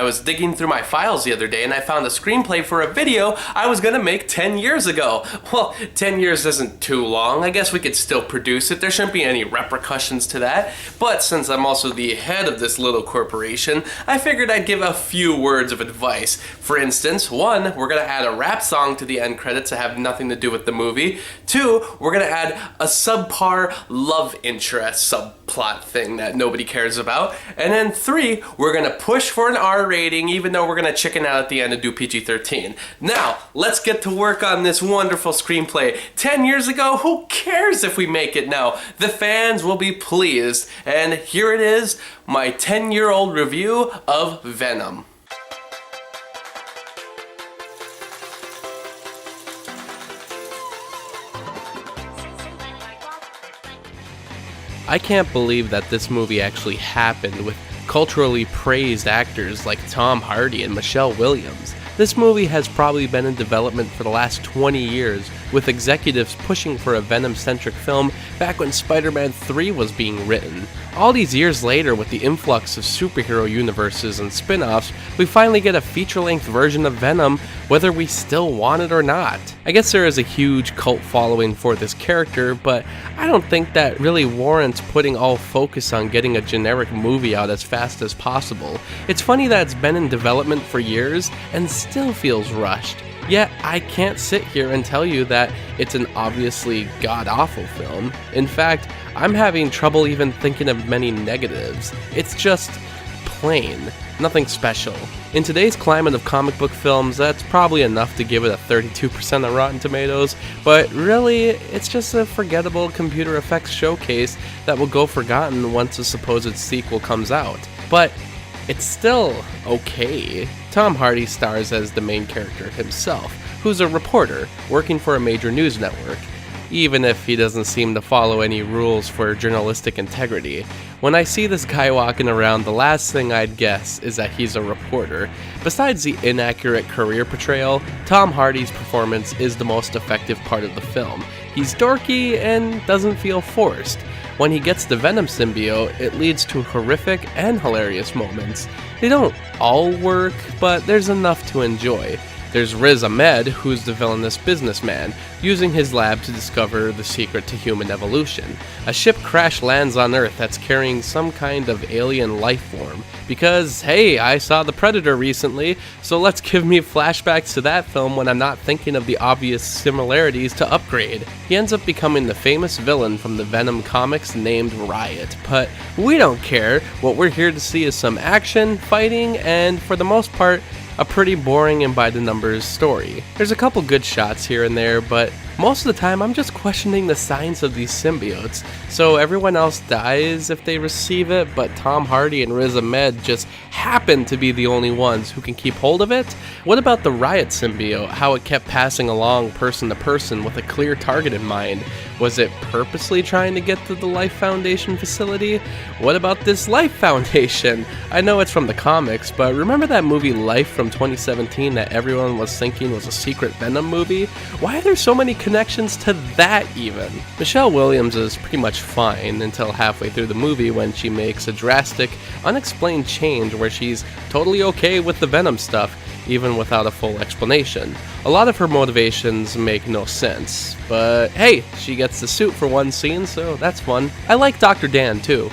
I was digging through my files the other day and I found a screenplay for a video I was gonna make 10 years ago. Well, 10 years isn't too long. I guess we could still produce it. There shouldn't be any repercussions to that. But since I'm also the head of this little corporation, I figured I'd give a few words of advice. For instance, 1, we're gonna add a rap song to the end credits that have nothing to do with the movie. 2, we're gonna add a subpar love interest subplot thing that nobody cares about. And then 3, we're gonna push for an R rating even though we're gonna chicken out at the end and do PG-13. Now, let's get to work on this wonderful screenplay. 10 years ago, who cares if we make it now? The fans will be pleased. And here it is, my 10-year-old review of Venom. I can't believe that this movie actually happened with culturally praised actors like Tom Hardy and Michelle Williams. This movie has probably been in development for the last 20 years, with executives pushing for a Venom-centric film back when Spider-Man 3 was being written. All these years later, with the influx of superhero universes and spin-offs, we finally get a feature-length version of Venom, whether we still want it or not. I guess there is a huge cult following for this character, but I don't think that really warrants putting all focus on getting a generic movie out as fast as possible. It's funny that it's been in development for years and still feels rushed. Yet, I can't sit here and tell you that it's an obviously god-awful film. In fact, I'm having trouble even thinking of many negatives. It's just plain. Nothing special. In today's climate of comic book films, that's probably enough to give it a 32% on Rotten Tomatoes, but really, it's just a forgettable computer effects showcase that will go forgotten once a supposed sequel comes out. But it's still okay. Tom Hardy stars as the main character himself, who's a reporter working for a major news network, even if he doesn't seem to follow any rules for journalistic integrity. When I see this guy walking around, the last thing I'd guess is that he's a reporter. Besides the inaccurate career portrayal, Tom Hardy's performance is the most effective part of the film. He's dorky and doesn't feel forced. When he gets the Venom symbiote, it leads to horrific and hilarious moments. They don't all work, but there's enough to enjoy. There's Riz Ahmed, who's the villainous businessman, using his lab to discover the secret to human evolution. A ship crash lands on Earth that's carrying some kind of alien life form. Because, hey, I saw The Predator recently, so let's give me flashbacks to that film when I'm not thinking of the obvious similarities to Upgrade. He ends up becoming the famous villain from the Venom comics named Riot, but we don't care. What we're here to see is some action, fighting, and for the most part, a pretty boring and by-the-numbers story. There's a couple good shots here and there, but most of the time I'm just questioning the science of these symbiotes. So everyone else dies if they receive it, but Tom Hardy and Riz Ahmed just happen to be the only ones who can keep hold of it? What about the Riot symbiote, how it kept passing along person to person with a clear target in mind? Was it purposely trying to get to the Life Foundation facility? What about this Life Foundation? I know it's from the comics, but remember that movie Life from 2017 that everyone was thinking was a secret Venom movie? Why are there so many connections to that even? Michelle Williams is pretty much fine until halfway through the movie when she makes a drastic, unexplained change where she's totally okay with the Venom stuff, even without a full explanation. A lot of her motivations make no sense, but hey, she gets the suit for one scene, so that's fun. I like Dr. Dan too.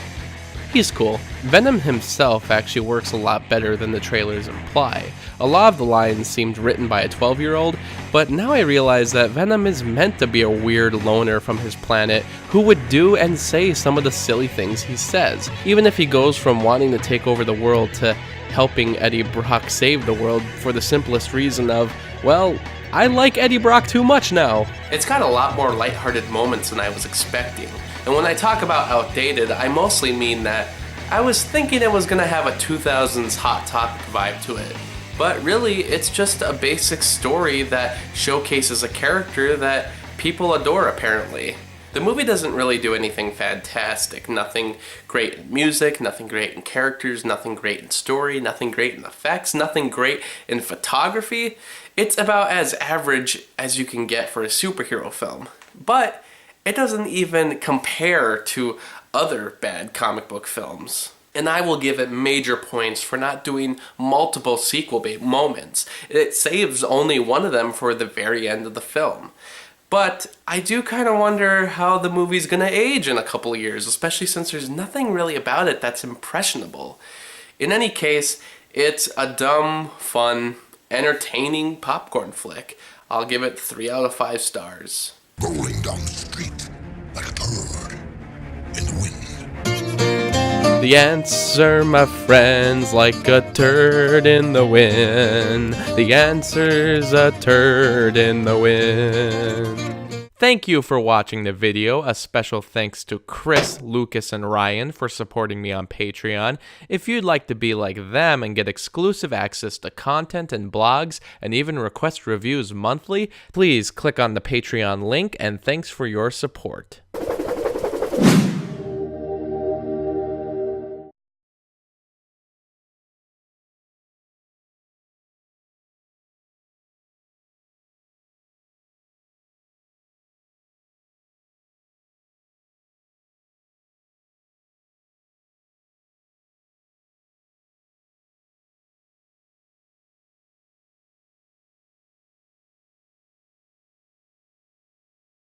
He's cool. Venom himself actually works a lot better than the trailers imply. A lot of the lines seemed written by a 12-year-old, but now I realize that Venom is meant to be a weird loner from his planet who would do and say some of the silly things he says, even if he goes from wanting to take over the world to helping Eddie Brock save the world for the simplest reason of, well, I like Eddie Brock too much now. It's got a lot more lighthearted moments than I was expecting. And when I talk about outdated, I mostly mean that I was thinking it was going to have a 2000s Hot Topic vibe to it. But really, it's just a basic story that showcases a character that people adore, apparently. The movie doesn't really do anything fantastic. Nothing great in music, nothing great in characters, nothing great in story, nothing great in effects, nothing great in photography. It's about as average as you can get for a superhero film. But it doesn't even compare to other bad comic book films. And I will give it major points for not doing multiple sequel moments. It saves only one of them for the very end of the film. But I do kind of wonder how the movie's gonna age in a couple of years, especially since there's nothing really about it that's impressionable. In any case, it's a dumb, fun, entertaining popcorn flick. I'll give it 3 out of 5 stars. Rolling down the street like a turd in the wind. The answer, my friends, like a turd in the wind. The answer's a turd in the wind. Thank you for watching the video. A special thanks to Chris, Lucas, and Ryan for supporting me on Patreon. If you'd like to be like them and get exclusive access to content and blogs, and even request reviews monthly, please click on the Patreon link, and thanks for your support.